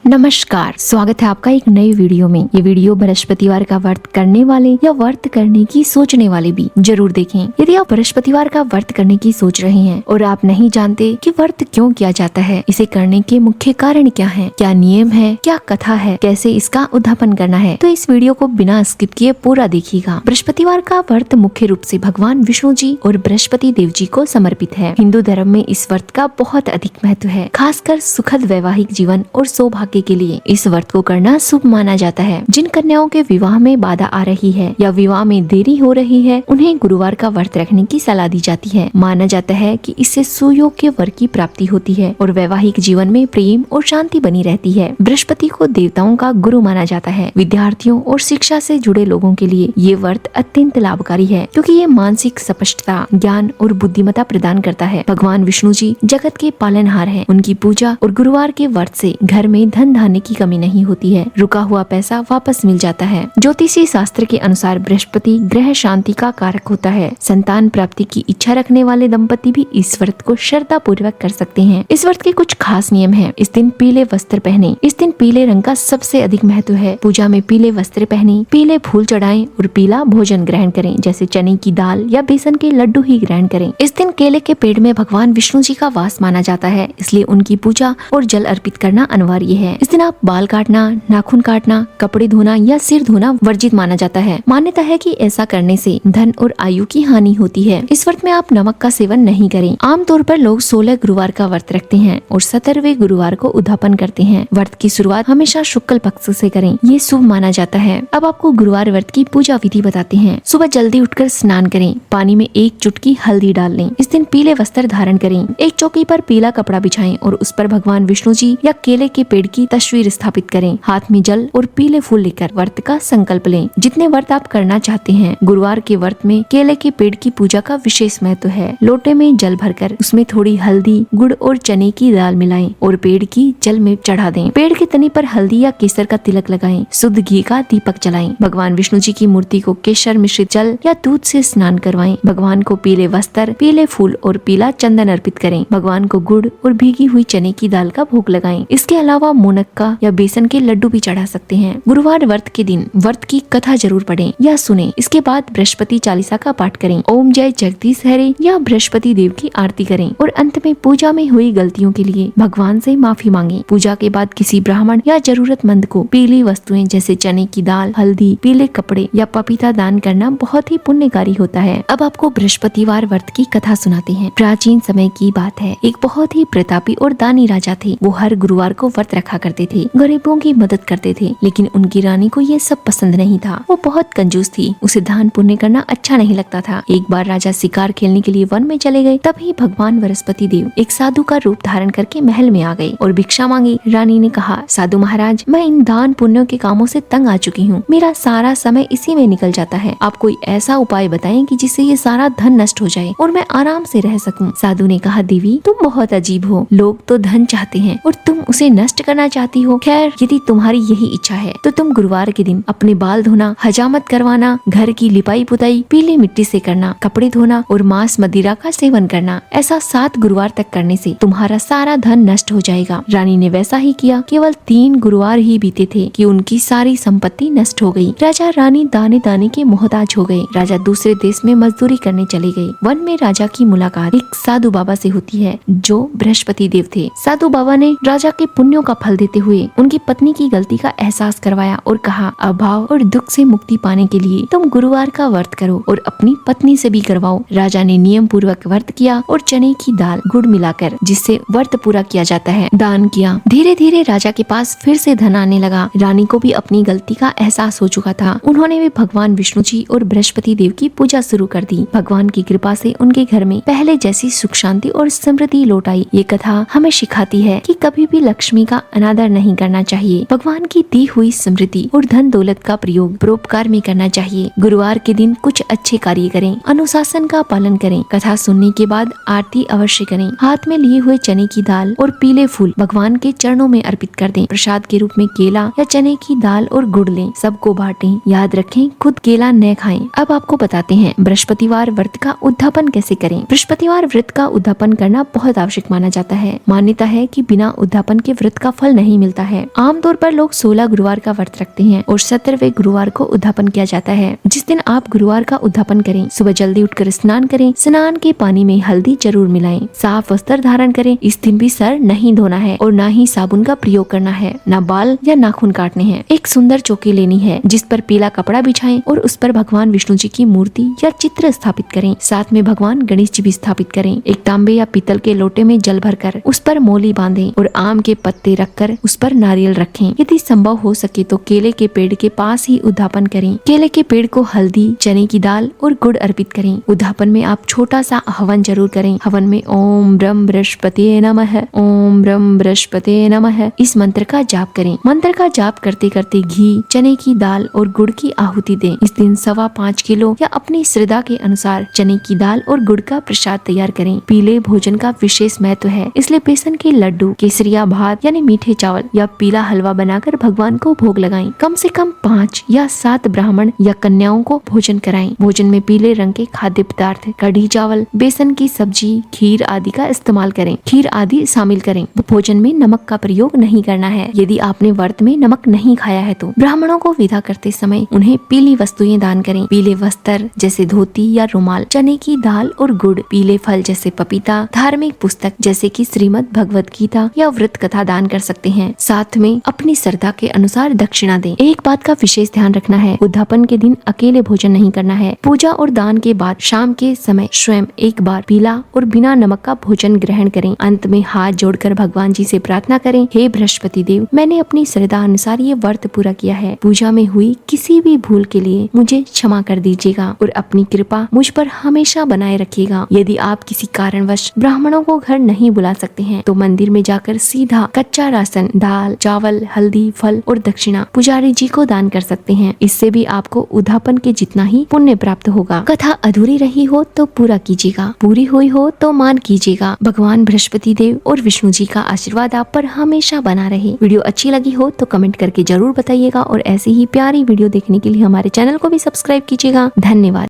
नमस्कार, स्वागत है आपका एक नई वीडियो में। ये वीडियो बृहस्पतिवार का व्रत करने वाले या व्रत करने की सोचने वाले भी जरूर देखें। यदि आप बृहस्पतिवार का व्रत करने की सोच रहे हैं और आप नहीं जानते कि व्रत क्यों किया जाता है, इसे करने के मुख्य कारण क्या हैं, क्या नियम है, क्या कथा है, कैसे इसका उद्यापन करना है, तो इस वीडियो को बिना स्किप किए पूरा देखिएगा। बृहस्पतिवार का व्रत मुख्य रूप से भगवान विष्णु जी और बृहस्पति देव जी को समर्पित है। हिंदू धर्म में इस व्रत का बहुत अधिक महत्व है, खासकर सुखद वैवाहिक जीवन और सौभाग्य के लिए इस व्रत को करना शुभ माना जाता है। जिन कन्याओं के विवाह में बाधा आ रही है या विवाह में देरी हो रही है, उन्हें गुरुवार का व्रत रखने की सलाह दी जाती है। माना जाता है कि इससे सुयोग्य वर की प्राप्ति होती है और वैवाहिक जीवन में प्रेम और शांति बनी रहती है। बृहस्पति को देवताओं का गुरु माना जाता है। विद्यार्थियों और शिक्षा से जुड़े लोगों के लिए ये व्रत अत्यंत लाभकारी है, क्योंकि ये मानसिक स्पष्टता, ज्ञान और बुद्धिमत्ता प्रदान करता है। भगवान विष्णु जी जगत के पालनहार हैं। उनकी पूजा और गुरुवार के व्रत से घर में धन धान्य की कमी नहीं होती है। रुका हुआ पैसा वापस मिल जाता है। ज्योतिषी शास्त्र के अनुसार बृहस्पति ग्रह शांति का कारक होता है। संतान प्राप्ति की इच्छा रखने वाले दंपति भी इस व्रत को श्रद्धा पूर्वक कर सकते हैं। इस व्रत के कुछ खास नियम हैं। इस दिन पीले वस्त्र पहने। इस दिन पीले रंग का सबसे अधिक महत्व है। पूजा में पीले वस्त्र पहने, पीले फूल चढ़ाएं और पीला भोजन ग्रहण करें, जैसे चने की दाल या बेसन के लड्डू ही ग्रहण करें। इस दिन केले के पेड़ में भगवान विष्णु जी का वास माना जाता है, इसलिए उनकी पूजा और जल अर्पित करना अनिवार्य है। इस दिन आप बाल काटना, नाखून काटना, कपड़े धोना या सिर धोना वर्जित माना जाता है। मान्यता है कि ऐसा करने से धन और आयु की हानि होती है। इस व्रत में आप नमक का सेवन नहीं करें। आमतौर पर लोग 16 गुरुवार का व्रत रखते हैं और 17वें गुरुवार को उद्यापन करते हैं। व्रत की शुरुआत हमेशा शुक्ल पक्ष से करें, ये शुभ माना जाता है। अब आपको गुरुवार व्रत की पूजा विधि बताते हैं। सुबह जल्दी उठकर स्नान करें, पानी में 1 चुटकी हल्दी डाल लें। इस दिन पीले वस्त्र धारण करें। एक चौकी पर पीला कपड़ा बिछाएं और उस पर भगवान विष्णु जी या केले के पेड़ की तस्वीर स्थापित करें। हाथ में जल और पीले फूल लेकर व्रत का संकल्प लें। जितने व्रत आप करना चाहते हैं, गुरुवार के व्रत में केले के पेड़ की पूजा का विशेष महत्व है। लोटे में जल भरकर उसमें थोड़ी हल्दी, गुड़ और चने की दाल मिलाएं और पेड़ की जल में चढ़ा दें। पेड़ के तने पर हल्दी या केसर का तिलक लगाएं। शुद्ध घी का दीपक जलाएं। भगवान विष्णु जी की मूर्ति को केसर मिश्रित जल या दूध से स्नान करवाएं। भगवान को पीले वस्त्र, पीले फूल और पीला चंदन अर्पित करें। भगवान को गुड़ और भीगी हुई चने की दाल का भोग लगाएं। इसके अलावा मुनक्का या बेसन के लड्डू भी चढ़ा सकते हैं। गुरुवार व्रत के दिन व्रत की कथा जरूर पढ़ें या सुनें। इसके बाद बृहस्पति चालीसा का पाठ करें। ओम जय जगदीश हरे या बृहस्पति देव की आरती करें और अंत में पूजा में हुई गलतियों के लिए भगवान से माफी मांगे। पूजा के बाद किसी ब्राह्मण या जरूरतमंद को पीली वस्तुएं जैसे चने की दाल, हल्दी, पीले कपड़े या पपीता दान करना बहुत ही पुण्यकारी होता है। अब आपको बृहस्पतिवार व्रत की कथा सुनाते हैं। प्राचीन समय की बात है, एक बहुत ही प्रतापी और दानी राजा थे। वो हर गुरुवार को व्रत रखा करते थे, गरीबों की मदद करते थे, लेकिन उनकी रानी को ये सब पसंद नहीं था। वो बहुत कंजूस थी, उसे दान पुण्य करना अच्छा नहीं लगता था। एक बार राजा शिकार खेलने के लिए वन में चले गए। तभी भगवान बृहस्पति देव एक साधु का रूप धारण करके महल में आ गए और भिक्षा मांगी। रानी ने कहा, साधु महाराज, मैं इन दान पुण्यों के कामों से तंग आ चुकी हूँ। मेरा सारा समय इसी में निकल जाता है। आप कोई ऐसा उपाय बताएं कि जिससे ये सारा धन नष्ट हो जाए और मैं आराम से रह सकूं। साधु ने कहा, देवी, तुम बहुत अजीब हो। लोग तो धन चाहते हैं और तुम उसे नष्ट करना चाहती हो। खैर, यदि तुम्हारी यही इच्छा है तो तुम गुरुवार के दिन अपने बाल धोना, हजामत करवाना, घर की लिपाई पुताई पीले मिट्टी से करना, कपड़े धोना और मांस मदिरा का सेवन करना। ऐसा 7 गुरुवार तक करने से तुम्हारा सारा धन नष्ट हो जाएगा। रानी ने वैसा ही किया। केवल 3 गुरुवार ही बीते थे कि उनकी सारी संपत्ति नष्ट हो गई। राजा रानी दाने दाने के मोहताज हो गए। राजा दूसरे देश में मजदूरी करने चले गए। वन में राजा की मुलाकात एक साधु बाबा से होती है, जो बृहस्पति देव थे। साधु बाबा ने राजा के पुण्यों का फल देते हुए उनकी पत्नी की गलती का एहसास करवाया और कहा, अभाव और दुख से मुक्ति पाने के लिए तुम गुरुवार का व्रत करो और अपनी पत्नी से भी करवाओ। राजा ने नियम पूर्वक व्रत किया और चने की दाल, गुड़ मिलाकर, जिससे व्रत पूरा किया जाता है, दान किया। धीरे धीरे राजा के पास फिर से धन आने लगा। रानी को भी अपनी गलती का एहसास हो चुका था। उन्होंने भी भगवान विष्णु जी और बृहस्पति देव की पूजा शुरू कर दी। भगवान की कृपा से उनके घर में पहले जैसी सुख शांति और समृद्धि लौट आई। ये कथा हमें सिखाती है कि कभी भी लक्ष्मी का अनादर नहीं करना चाहिए। भगवान की दी हुई समृद्धि और धन दौलत का प्रयोग परोपकार में करना चाहिए। गुरुवार के दिन कुछ अच्छे कार्य करें, अनुशासन का पालन करें। कथा सुनने के बाद आरती अवश्य करें। हाथ में लिए हुए चने की दाल और पीले फूल भगवान के चरणों में अर्पित कर दें। प्रसाद के रूप में केला या चने की दाल और गुड़ लें। सबको बांटें। याद रखें, खुद केला न खाएं। अब आपको बताते हैं बृहस्पतिवार व्रत का उद्यापन कैसे करें। बृहस्पतिवार व्रत का उद्यापन करना बहुत आवश्यक माना जाता है। मान्यता है कि बिना उद्यापन के व्रत का फल नहीं मिलता है। आमतौर पर लोग 16 गुरुवार का व्रत रखते हैं और 17वें गुरुवार को उद्यापन किया जाता है। जिस दिन आप गुरुवार का उद्यापन करें, सुबह जल्दी उठकर स्नान करें। स्नान के पानी में हल्दी जरूर मिलाएं। साफ वस्त्र धारण करें। इस दिन भी सर नहीं धोना है और न ही साबुन का प्रयोग करना है, न बाल या नाखून काटने हैं। एक सुंदर चौकी लेनी है जिस पर पीला कपड़ा बिछाएं और उस पर भगवान विष्णु जी की मूर्ति या चित्र स्थापित करें। साथ में भगवान गणेश जी भी स्थापित करें। एक तांबे या पीतल के लोटे में जल भरकर उस पर मोली बांधें और आम के पत्ते रखकर उस पर नारियल रखें। यदि संभव हो सके तो केले के पेड़ के पास ही उद्यापन करें। केले के पेड़ को हल्दी, चने की दाल और गुड़ अर्पित करें। उद्यापन में आप छोटा सा हवन जरूर करें। हवन में ओम ब्रह्म बृहस्पतिये नमः, ओम ब्रह्म बृहस्पतिये नमः इस मंत्र का जाप करें। मंत्र का जाप करते करते घी, चने की दाल और गुड़ की आहुति दें। इस दिन 5.25 किलो या अपनी श्रद्धा के अनुसार चने की दाल और गुड़ का प्रसाद तैयार करें। पीले भोजन का विशेष महत्व है, इसलिए बेसन के लड्डू, केसरिया भात यानी मीठे चावल या पीला हलवा बनाकर भगवान को भोग लगाएं। कम से कम 5 या 7 ब्राह्मण या कन्याओं को भोजन कराएं। भोजन में पीले रंग के खाद्य पदार्थ, कढ़ी चावल, बेसन की सब्जी, खीर आदि का इस्तेमाल करें। खीर आदि शामिल करें। भोजन में नमक का प्रयोग नहीं करना है। यदि आपने व्रत में नमक नहीं खाया है तो ब्राह्मणों को विदा करते समय उन्हें पीली वस्तुएं दान करें। पीले वस्त्र जैसे धोती या रुमाल, चने की दाल और गुड़, पीले फल जैसे पपीता, धार्मिक पुस्तक जैसे कि श्रीमद् भगवत गीता या व्रत कथा दान कर सकते हैं। साथ में अपनी श्रद्धा के अनुसार दक्षिणा दें। एक बात का विशेष ध्यान रखना है, उद्यापन के दिन अकेले भोजन नहीं करना है। पूजा और दान के बाद शाम के समय स्वयं एक बार पीला और बिना नमक का भोजन ग्रहण करें। अंत में हाथ जोड़कर भगवान जी से प्रार्थना करें, हे बृहस्पति देव, मैंने अपनी श्रद्धा अनुसार ये व्रत पूरा किया है। पूजा में हुई किसी भी भूल के लिए मुझे क्षमा कर दीजिएगा और अपनी कृपा मुझ पर हमेशा बनाए रखिएगा। यदि आप किसी कारणवश ब्राह्मणों को घर नहीं बुला सकते हैं तो मंदिर में जाकर सीधा कच्चा राशन, दाल, चावल, हल्दी, फल और दक्षिणा पुजारी जी को दान कर सकते हैं। इससे भी आपको उद्यापन के जितना ही पुण्य प्राप्त होगा। कथा अधूरी रही हो तो पूरा कीजिएगा, पूरी हुई हो तो मान कीजिएगा। भगवान बृहस्पति देव और विष्णु जी का आशीर्वाद आप पर हमेशा बना रहे। वीडियो अच्छी लगी हो तो कमेंट करके जरूर बताइएगा और ऐसी ही प्यारी वीडियो देखने के लिए हमारे चैनल को भी सब्सक्राइब कीजिएगा। धन्यवाद।